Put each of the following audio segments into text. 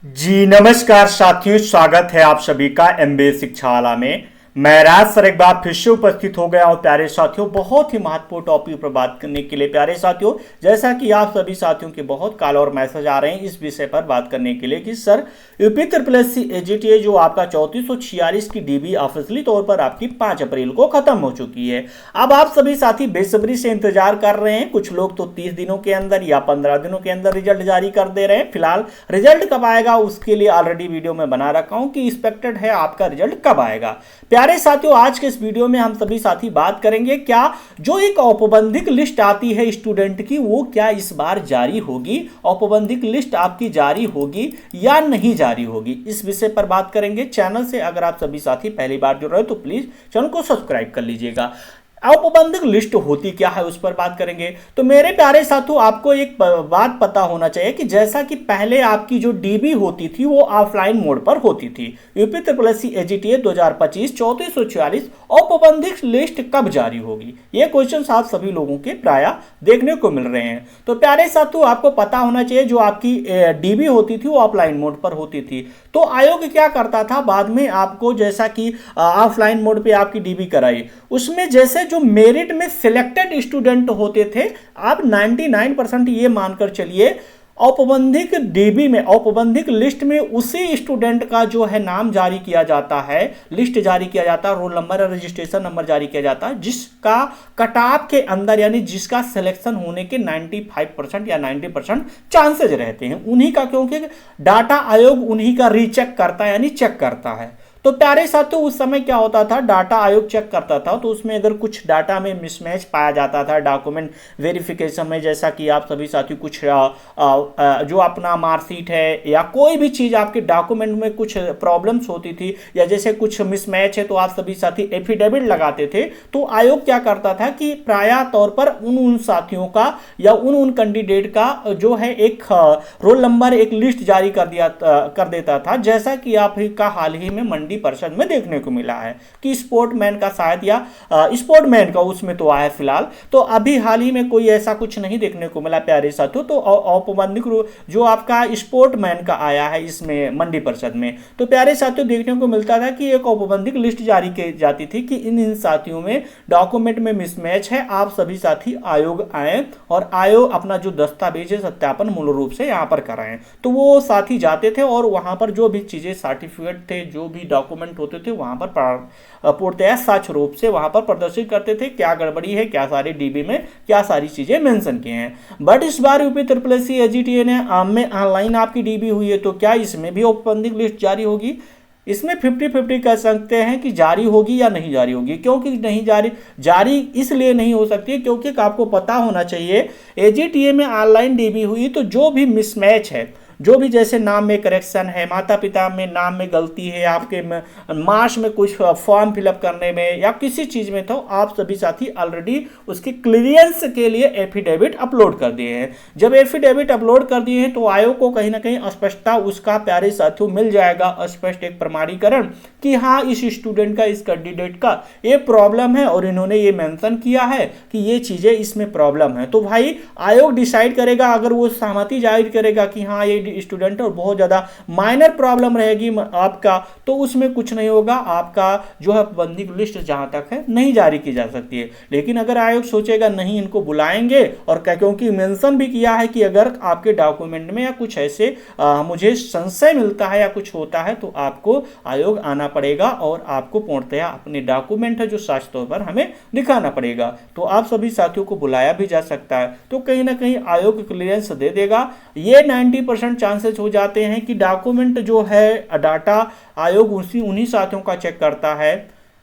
जी नमस्कार साथियों, स्वागत है आप सभी का एमबीए शिक्षावाला में। मैं राज सर एक बार फिर से उपस्थित हो गया हूं प्यारे साथियों, बहुत ही महत्वपूर्ण टॉपिक पर बात करने के लिए। प्यारे साथियों, जैसा कि आप सभी साथियों के बहुत कॉल और मैसेज आ रहे हैं इस विषय पर बात करने के लिए कि sir UP triple SC AGTA जो आपका 3446 की डीबी ऑफिशियली तौर पर आपकी 5 अप्रैल को खत्म हो चुकी है। अब आप सभी साथी बेसब्री से इंतजार कर रहे हैं, कुछ लोग तो 30 दिनों के अंदर या 15 दिनों के अंदर रिजल्ट जारी कर दे रहे हैं। फिलहाल रिजल्ट कब आएगा उसके लिए ऑलरेडी वीडियो में बना रखा हूं कि एक्सपेक्टेड है आपका रिजल्ट कब आएगा। प्यारे साथियों, आज के इस वीडियो में हम सभी साथी बात करेंगे क्या जो एक औपबंधिक लिस्ट आती है स्टूडेंट की वो क्या इस बार जारी होगी, औपबंधिक लिस्ट आपकी जारी होगी या नहीं जारी होगी, इस विषय पर बात करेंगे। चैनल से अगर आप सभी साथी पहली बार जुड़ रहे हो तो प्लीज चैनल को सब्सक्राइब कर लीजिएगा। औपबंधिक लिस्ट होती क्या है उस पर बात करेंगे। तो मेरे प्यारे साथियों, आपको एक बात पता होना चाहिए कि जैसा कि पहले आपकी जो डीबी होती थी वो ऑफलाइन मोड पर होती थी। यूपी ट्रिपल एससी एजीटीए 2025 3446 औपबंधिक लिस्ट कब जारी होगी, ये क्वेश्चन आप सभी लोगों के प्राय देखने को मिल रहे हैं। तो प्यारे साथियों, आपको पता होना चाहिए जो आपकी डीबी होती थी वो ऑफलाइन मोड पर होती थी। तो आयोग क्या करता था, बाद में आपको जैसा कि ऑफलाइन मोड पे आपकी डीबी कराई, उसमें जैसे जो मेरिट में सिलेक्टेड स्टूडेंट होते थे, आप 99% ये मानकर चलिए औपबंधिक डीबी में, औपबंधिक लिस्ट में उसी स्टूडेंट का जो है नाम जारी किया जाता है, लिस्ट जारी किया जाता है, रोल नंबर और रजिस्ट्रेशन नंबर जारी किया जाता है, जिसका कट ऑफ के अंदर यानी जिसका सिलेक्शन होने के 95% या 90% चांसेज रहते हैं उन्हीं का, क्योंकि डाटा आयोग उन्हीं का रीचेक करता है यानी चेक करता है। तो प्यारे साथियों, उस समय क्या होता था, डाटा आयोग चेक करता था तो उसमें अगर कुछ डाटा में मिसमैच पाया जाता था डॉक्यूमेंट वेरिफिकेशन में, जैसा कि आप सभी साथी कुछ जो अपना मार्कशीट है या कोई भी चीज़ आपके डॉक्यूमेंट में कुछ प्रॉब्लम्स होती थी या जैसे कुछ मिसमैच है तो आप सभी साथी एफिडेविट लगाते थे। तो आयोग क्या करता था कि प्राय तौर पर उन साथियों का या उन कैंडिडेट का जो है एक रोल नंबर, एक लिस्ट जारी कर देता था, जैसा कि आप का हाल ही में मंडी परिषद में देखने को मिला है कि स्पोर्टमैन का शायद या स्पोर्टमैन का उसमें तो आया फिलहाल, तो अभी हाल ही में कोई ऐसा कुछ नहीं देखने को मिला प्यारे साथियों। तो औपबंधिक जो आपका स्पोर्टमैन का आया है इसमें मंडी परिषद में, तो प्यारे साथियों देखने को मिलता था कि एक औपबंधिक लिस्ट जारी की जाती थी कि इन साथियों में डॉक्यूमेंट में मिसमैच है, आप सभी साथी आयोग आए और आयोग अपना जो दस्तावेज है सत्यापन मूल रूप से यहाँ पर कराएं। तो वो साथी जाते थे और वहां पर जो भी चीजें सर्टिफिकेट थे, जो भी डॉक्यूमेंट होते थे वहां पर पूर्णतया सच रूप से वहां पर प्रदर्शित करते थे क्या गड़बड़ी है, क्या सारी डीबी में क्या सारी चीजें मेंशन की हैं। बट इस बार यूपी ट्रिपल एससी एजीटीए ने में ऑनलाइन आपकी डीबी हुई है, तो क्या इसमें भी औपबंधिक लिस्ट जारी होगी? इसमें 50-50 कह सकते हैं कि जारी होगी या नहीं जारी होगी। क्योंकि नहीं जारी इसलिए नहीं हो सकती क्योंकि आपको पता होना चाहिए एजीटीए में ऑनलाइन डीबी हुई तो जो भी मिसमैच है, जो भी जैसे नाम में करेक्शन है, माता पिता में नाम में गलती है, आपके मार्क्स में कुछ फॉर्म फिलअप करने में या किसी चीज़ में, तो आप सभी साथी ऑलरेडी उसके क्लियरेंस के लिए एफिडेविट अपलोड कर दिए हैं। जब एफिडेविट अपलोड कर दिए हैं तो आयोग को कहीं ना कहीं स्पष्टता उसका प्यारे साथियों मिल जाएगा, स्पष्ट एक प्रमाणीकरण कि हाँ इस स्टूडेंट का, इस कैंडिडेट का ये प्रॉब्लम है और इन्होंने ये मेंशन किया है कि ये चीज़ें इसमें प्रॉब्लम है। तो भाई आयोग डिसाइड करेगा, अगर वो सहमति जाहिर करेगा कि हाँ ये स्टूडेंट और बहुत ज्यादा माइनर प्रॉब्लम रहेगी आपका, तो उसमें कुछ नहीं होगा, आपका जो है औपबंधिक लिस्ट जहां तक है नहीं जारी की जा सकती है। लेकिन अगर आयोग सोचेगा नहीं इनको बुलाएंगे, और क्योंकि मेंशन भी किया है कि अगर आपके डॉक्यूमेंट में या कुछ ऐसे मुझे संशय मिलता है या कुछ होता है तो आपको आयोग आना पड़ेगा और आपको पूर्णतया अपने डॉक्यूमेंट है जो साफ तौर पर हमें दिखाना पड़ेगा, तो आप सभी साथियों को बुलाया भी जा सकता है। तो कहीं ना कहीं आयोग क्लियरेंस दे देगा। ये 90% चांसेस हो जाते हैं कि डॉक्यूमेंट जो है डाटा आयोग उन्हीं साथियों का चेक करता है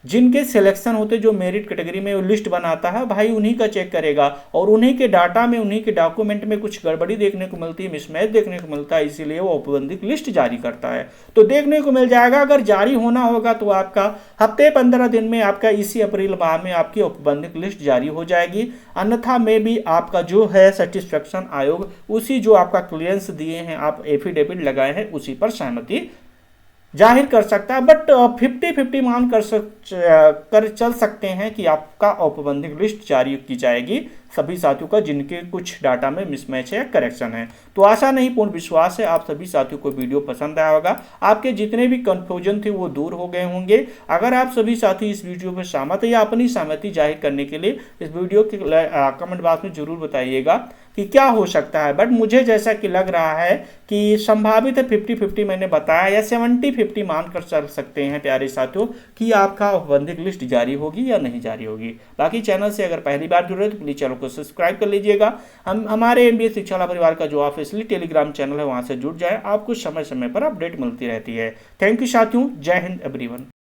जिनके सिलेक्शन होते, जो मेरिट कैटेगरी में वो लिस्ट बनाता है भाई उन्हीं का चेक करेगा, और उन्हीं के डाटा में, उन्हीं के डॉक्यूमेंट में कुछ गड़बड़ी देखने को मिलती है, मिसमैच देखने को मिलता है, इसीलिए वो औपबंधिक लिस्ट जारी करता है। तो देखने को मिल जाएगा, अगर जारी होना होगा तो आपका हफ्ते 15 दिन में, आपका इसी अप्रैल माह में आपकी औपबंधिक लिस्ट जारी हो जाएगी। अन्यथा में भी आपका जो है सेटिस्फेक्शन आयोग उसी जो आपका क्लियरेंस दिए हैं, आप एफिडेविट लगाए हैं, उसी पर सहमति जाहिर कर सकता है। बट 50-50 मान कर चल सकते हैं कि आपका औपबंधिक लिस्ट जारी की जाएगी। सभी साथियों का जिनके कुछ डाटा में मिसमैच है या करेक्शन है। तो आशा नहीं पूर्ण विश्वास है आप सभी साथियों को वीडियो पसंद आया होगा, आपके जितने भी कंफ्यूजन थे वो दूर हो गए होंगे। अगर आप सभी साथी इस वीडियो पर सहमत है या अपनी सहमति जाहिर करने के लिए इस वीडियो के कमेंट बॉक्स में जरूर बताइएगा कि क्या हो सकता है। बट मुझे जैसा कि लग रहा है कि संभावित है 50-50 मैंने बताया, या 70-50 मानकर चल सकते हैं प्यारे साथियों कि आपका औपबंधिक लिस्ट जारी होगी या नहीं जारी होगी। बाकी चैनल से अगर पहली बार जुड़ रहे तो प्लीज चैनल को सब्सक्राइब कर लीजिएगा। हम हमारे एमबीए शिक्षा परिवार का जो ऑफिशियली टेलीग्राम चैनल है वहां से जुड़ जाए, आपको समय समय पर अपडेट मिलती रहती है। थैंक यू साथियों, जय हिंद एवरीवन।